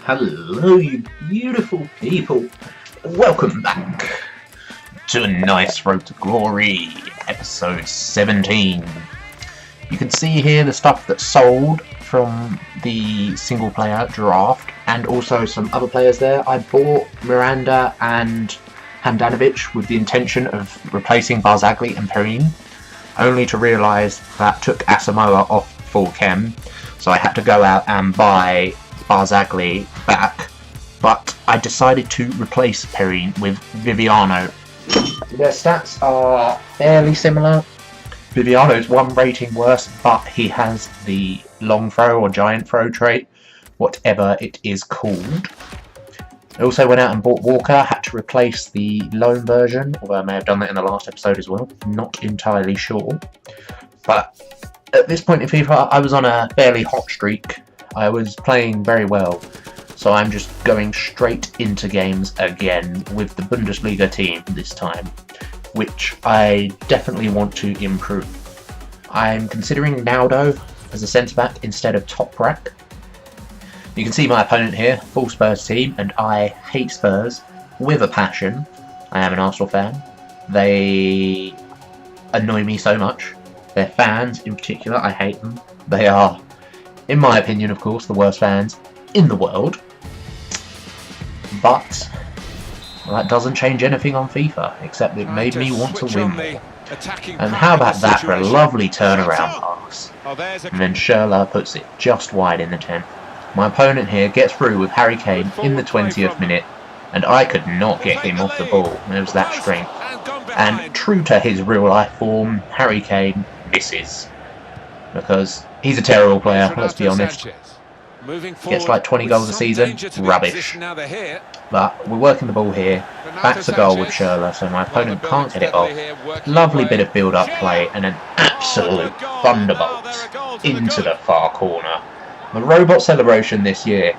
Hello, you beautiful people. Welcome back to a nice Road to Glory, episode 17. You can see here the stuff that's sold from the single player draft and also some other players there. I bought Miranda and Handanovic with the intention of replacing Barzagli and Perrine, only to realise that took Asamoah off full chem, so I had to go out and buy Barzagli back, but I decided to replace Perrine with Viviano. Their stats are fairly similar. Viviano's one rating worse, but he has the long throw or giant throw trait, whatever it is called. I also went out and bought Walker, had to replace the loan version, although I may have done that in the last episode as well, not entirely sure. But at this point in FIFA, I was on a fairly hot streak. I was playing very well, so I'm just going straight into games again with the Bundesliga team this time, which I definitely want to improve. I'm considering Naldo as a centre-back instead of Totw. You can see my opponent here, full Spurs team, and I hate Spurs with a passion. I am an Arsenal fan. They annoy me so much. Their fans in particular, I hate them. They are, in my opinion, of course, the worst fans in the world. But that doesn't change anything on FIFA, except it made me want to win more. And how about that for a lovely turnaround pass? And then Schürrle puts it just wide in the 10th. My opponent here gets through with Harry Kane in the 20th minute, and I could not get him off the ball. It was that strength. And true to his real-life form, Harry Kane misses. Because he's a terrible player, let's be honest. Gets like 20 goals a season, rubbish. But we're working the ball here, back to goal with Schürrle, so my opponent can't get it off. Lovely bit of build-up play, and an absolute thunderbolt into the far corner. The robot celebration this year.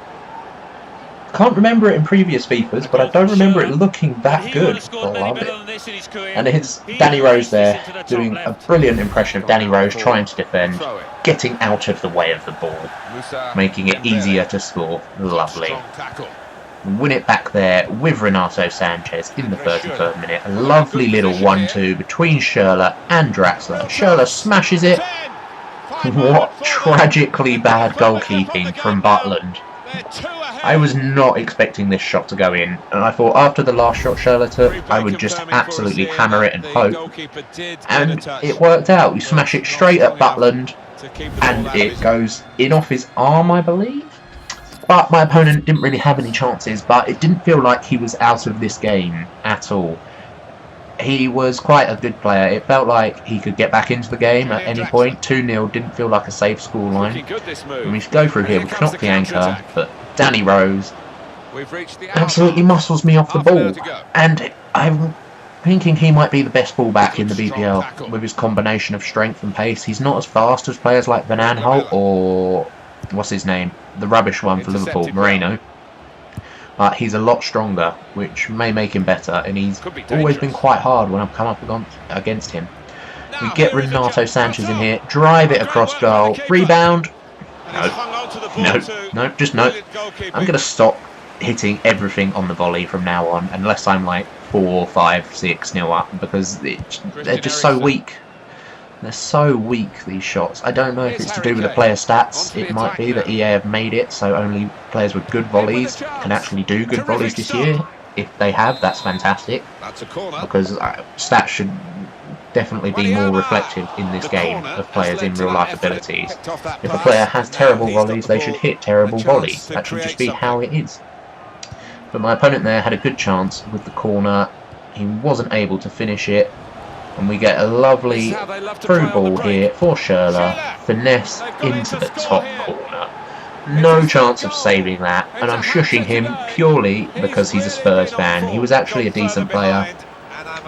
Can't remember it in previous FIFAs, but I don't remember it looking that good. I love it. And it's Danny Rose there, doing a brilliant impression of Danny Rose trying to defend, getting out of the way of the ball, making it easier to score. Lovely. Win it back there with Renato Sanchez in the 33rd minute. A lovely little 1-2 between Schürrle and Draxler. Schürrle smashes it. What tragically bad goalkeeping from Butland. I was not expecting this shot to go in, and I thought after the last shot Schürrle took, I would just absolutely hammer it and hope. And it worked out. We smash it straight at Butland, and it goes in off his arm, I believe. But my opponent didn't really have any chances, but it didn't feel like he was out of this game at all. He was quite a good player. It felt like he could get back into the game at any point. 2-0 didn't feel like a safe scoreline. And we go through here, we knock the anchor, but Danny Rose absolutely muscles me off the ball. And I'm thinking he might be the best fullback in the BPL with his combination of strength and pace. He's not as fast as players like Van Aanholt or, what's his name, the rubbish one for Liverpool, Moreno. But he's a lot stronger, which may make him better, and he's always been quite hard when I've come up against him. We get Renato Sanchez in here, drive it across goal, rebound. No, just no. I'm going to stop hitting everything on the volley from now on, unless I'm like 4, 5, 6-0 up, because they're just so weak. They're so weak, these shots. I don't know if it's to do with the player stats. It might be that EA have made it so only players with good volleys can actually do good volleys this year. If they have, that's fantastic. Because stats should definitely be more reflective in this game of players in real life abilities. If a player has terrible volleys, they should hit terrible volleys. That should just be how it is. But my opponent there had a good chance with the corner. He wasn't able to finish it. And we get a lovely through ball here for Schürrle. Finesse into the top corner. No chance of saving that. And I'm shushing him purely because he's a Spurs fan. He was actually a decent player,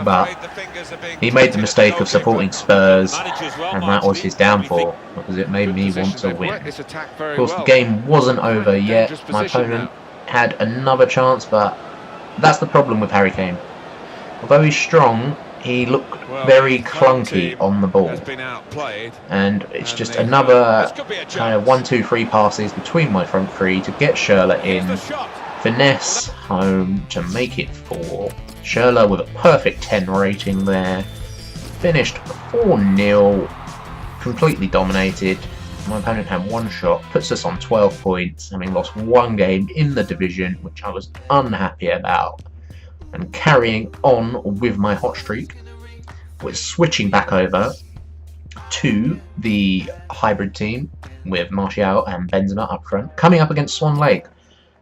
but he made the mistake of supporting Spurs, and that was his downfall, because it made me want to win. Of course, the game wasn't over yet. My opponent had another chance, but that's the problem with Harry Kane. Although he's strong, he looked very clunky on the ball, and it's just another kind of 1-2-3 passes between my front three to get Schürrle in, finesse home to make it 4. Schürrle with a perfect 10 rating there, finished 4-0, completely dominated. My opponent had 1 shot, puts us on 12 points, having lost 1 game in the division, which I was unhappy about. And carrying on with my hot streak, we're switching back over to the hybrid team with Martial and Benzema up front, coming up against Swan Lake.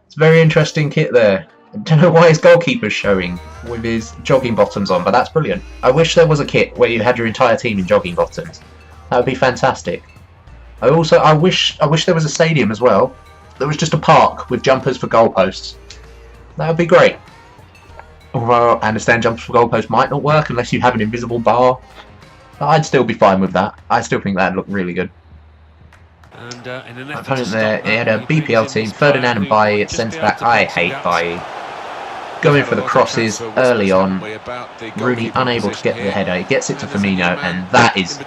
It's a very interesting kit there. I don't know why his goalkeeper's showing with his jogging bottoms on, but that's brilliant. I wish there was a kit where you had your entire team in jogging bottoms. That would be fantastic. I wish there was a stadium as well. There was just a park with jumpers for goalposts. That would be great. Although I understand jumpers for goalposts might not work unless you have an invisible bar. But I'd still be fine with that. I still think that'd look really good. And in an opponent there, he had a BPL team, Ferdinand and Bailly at centre back. I hate Bailly. Going for the crosses early on. Rooney unable to get the header. He gets it to Firmino, and that is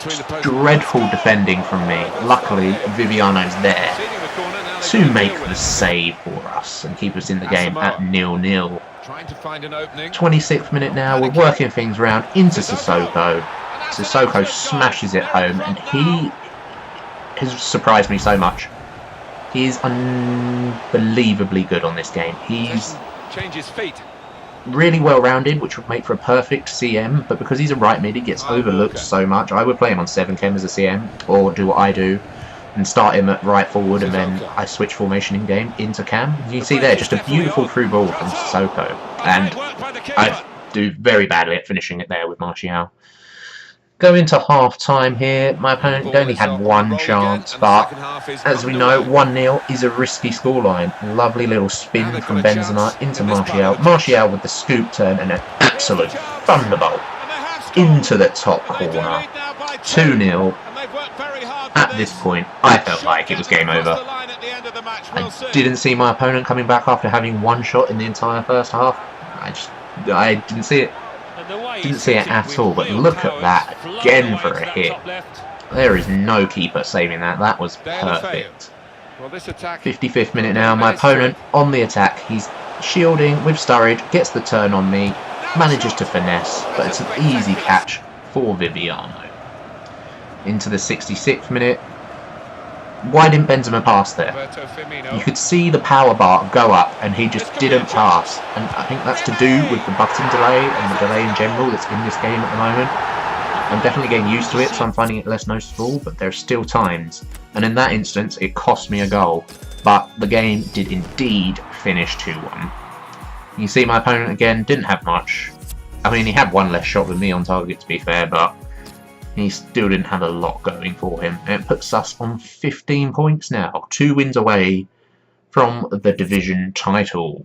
dreadful defending from me. Luckily, Viviano's there to make the save for us and keep us in the game at 0-0. 26th minute now, we're working things around into Sissoko. Sissoko smashes it home, and he has surprised me so much. He is unbelievably good on this game. He's really well rounded, which would make for a perfect CM, but because he's a right mid, he gets overlooked so much. I would play him on 7 chem as a CM, or do what I do and start him at right forward, and then I switch formation in game into cam. You can see there, just a beautiful through ball from Sissoko, and I do very badly at finishing it there with Martial. Go into half time here. My opponent only had 1 chance, but as we know, 1-0 is a risky scoreline. Lovely little spin from Benzema into Martial. Martial with the scoop turn and an absolute thunderbolt into the top corner. 2-0. At this point, I felt like it was game over. I didn't see my opponent coming back after having 1 shot in the entire first half. I didn't see it. Didn't see it at all, but look at that again for a hit. There is no keeper saving that. That was perfect. 55th minute now, my opponent on the attack. He's shielding with Sturridge, gets the turn on me, manages to finesse, but it's an easy catch for Viviano. Into the 66th minute. Why didn't Benzema pass there? You could see the power bar go up and he just didn't pass. And I think that's to do with the button delay and the delay in general that's in this game at the moment. I'm definitely getting used to it, so I'm finding it less noticeable, but there's still times. And in that instance, it cost me a goal. But the game did indeed finish 2-1. You can see my opponent again didn't have much. I mean, he had 1 less shot than me on target, to be fair, but he still didn't have a lot going for him. And it puts us on 15 points now. 2 wins away from the division title.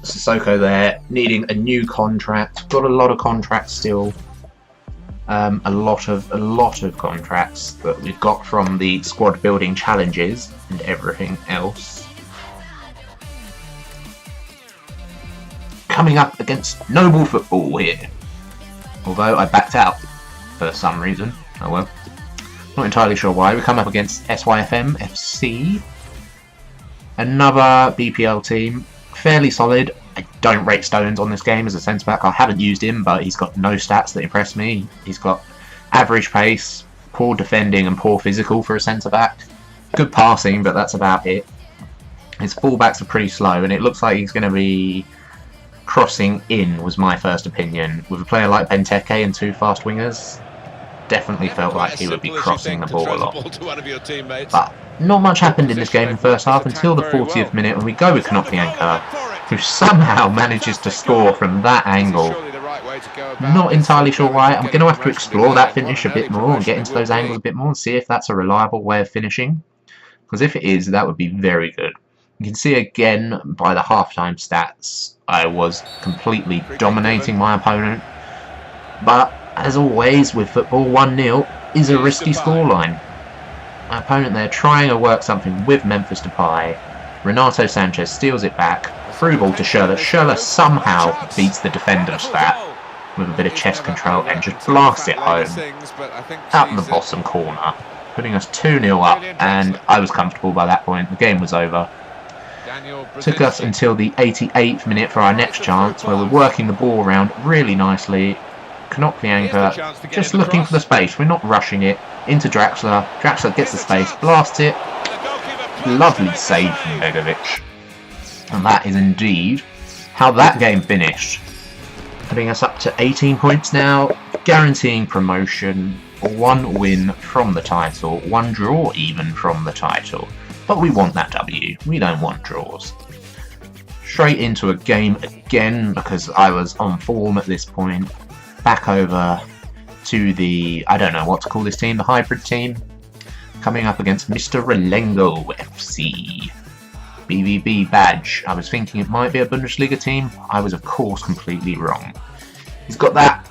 Sissoko there, needing a new contract. Got a lot of contracts still. A lot of contracts that we've got from the squad building challenges and everything else. Coming up against Noble Football here. Although I backed out for some reason. Oh well. Not entirely sure why. We come up against SYFM FC. Another BPL team. Fairly solid. I don't rate Stones on this game as a centre-back. I haven't used him, but he's got no stats that impress me. He's got average pace, poor defending and poor physical for a centre-back. Good passing, but that's about it. His fullbacks are pretty slow, and it looks like he's going to be crossing in, was my first opinion. With a player like Benteke and 2 fast wingers, definitely felt like he would be crossing the ball a lot. But not much happened in this game in the first half until the 40th minute when we go with Konoplyanka, who somehow manages to score from that angle. Not entirely sure why. I'm going to have to explore that finish a bit more and get into those angles a bit more and see if that's a reliable way of finishing. Because if it is, that would be very good. You can see again by the halftime stats, I was completely dominating my opponent. But as always with football, 1-0 is a risky scoreline. My opponent there trying to work something with Memphis Depay. Renato Sanchez steals it back. Through ball to Schürrle. Schürrle somehow beats the defender's stat. with a bit of chest control and just blast it home out the bottom corner, putting us 2-0 up, and I was comfortable by that point. The game was over. Took us until the 88th minute for our next chance, where we're working the ball around really nicely. Knock the anchor, just looking for the space. We're not rushing it. Into Draxler. Draxler gets the space, blasts it. Lovely save from Begovic. And that is indeed how that game finished. Putting us up to 18 points now, guaranteeing promotion, 1 win from the title, 1 draw even from the title. But we want that W, we don't want draws. Straight into a game again, because I was on form at this point. Back over to the, I don't know what to call this team, the hybrid team. Coming up against Mr. Relengo FC. BVB badge. I was thinking it might be a Bundesliga team. I was, of course, completely wrong. He's got that,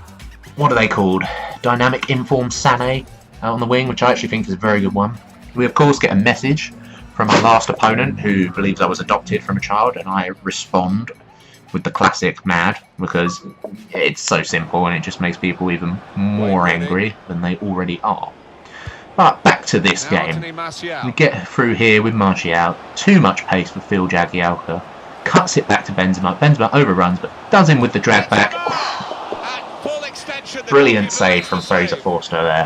what are they called? Dynamic Inform Sané out on the wing, which I actually think is a very good one. We, of course, get a message from our last opponent who believes I was adopted from a child, and I respond with the classic mad, because it's so simple and it just makes people even more angry than they already are. But back to this game. We get through here with Martial. Too much pace for Phil Jagielka. Cuts it back to Benzema. Benzema overruns, but does him with the drag back. Brilliant save from Fraser Forster there.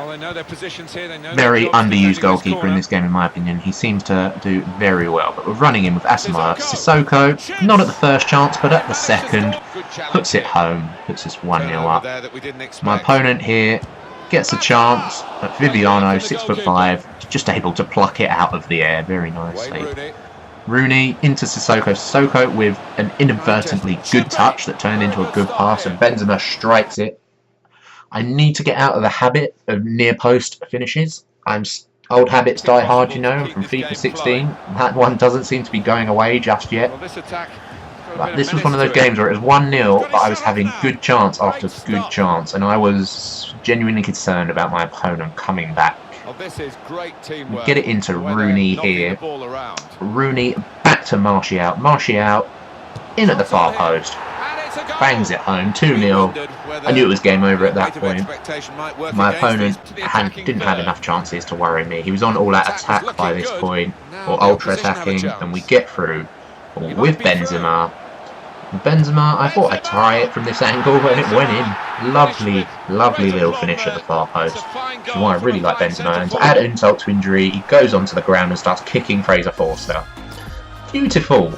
Very underused goalkeeper in this game, in my opinion. He seems to do very well. But we're running in with Asamoah Sissoko. Not at the first chance, but at the second. Puts it home. Puts us 1-0 up. My opponent here gets a chance, but Viviano, 6'5", just able to pluck it out of the air very nicely. Rooney into Sissoko. Sissoko with an inadvertently good touch that turned into a good pass, and Benzema strikes it. I need to get out of the habit of near post finishes. Old habits die hard, you know, from FIFA 16. That one doesn't seem to be going away just yet. But this was one of those games where it was 1-0, but I was having good chance after good chance, and I was genuinely concerned about my opponent coming back. We get it into Rooney here. Rooney back to Martial. Martial in at the far post. Bangs it home, 2-0. I knew it was game over at that point. My opponent didn't have enough chances to worry me. He was on all-out attack by this point, or ultra-attacking, and we get through with Benzema. Benzema, I thought I'd try it from this angle, and it went in. Lovely, lovely little finish at the far post. Which is why I really like Benzema. And to add insult to injury, he goes onto the ground and starts kicking Fraser Forster. Beautiful.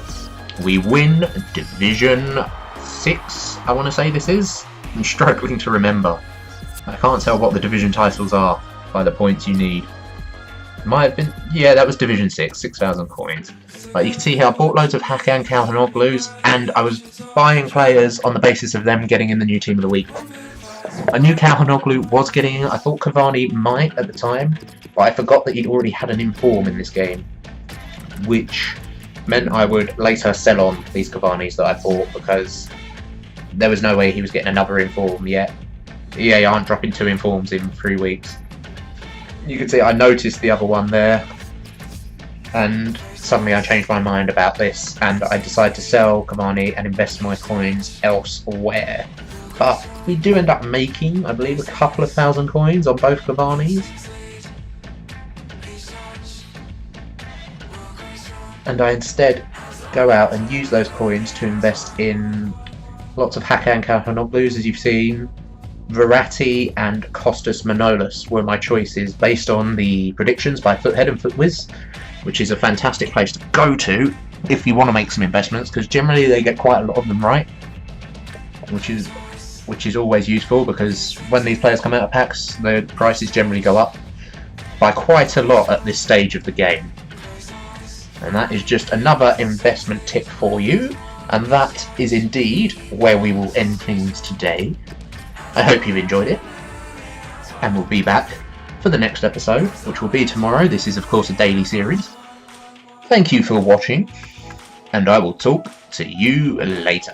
We win Division 6, I want to say this is. I'm struggling to remember. I can't tell what the division titles are by the points you need. Might have been, yeah, that was Division 6, 6,000 coins. But you can see here I bought loads of Hakan Çalhanoğlu's, and I was buying players on the basis of them getting in the new team of the week. I knew Çalhanoğlu was getting in. I thought Cavani might at the time, but I forgot that he'd already had an inform in this game, which meant I would later sell on these Cavani's that I bought, because there was no way he was getting another inform yet. EA aren't dropping 2 informs in 3 weeks. You can see I noticed the other one there, and suddenly I changed my mind about this, and I decided to sell Cavani and invest my coins elsewhere. But we do end up making, I believe, a couple of thousand coins on both Cavani's. And I instead go out and use those coins to invest in lots of Hakan Çalhanoğlu's, as you've seen. Verratti and Kostas Manolas were my choices based on the predictions by Foothead and Footwiz, which is a fantastic place to go to if you want to make some investments, because generally they get quite a lot of them right, which is always useful, because when these players come out of packs, the prices generally go up by quite a lot at this stage of the game. And that is just another investment tip for you, and that is indeed where we will end things today. I hope you've enjoyed it, and we'll be back for the next episode, which will be tomorrow. This is, of course, a daily series. Thank you for watching, and I will talk to you later.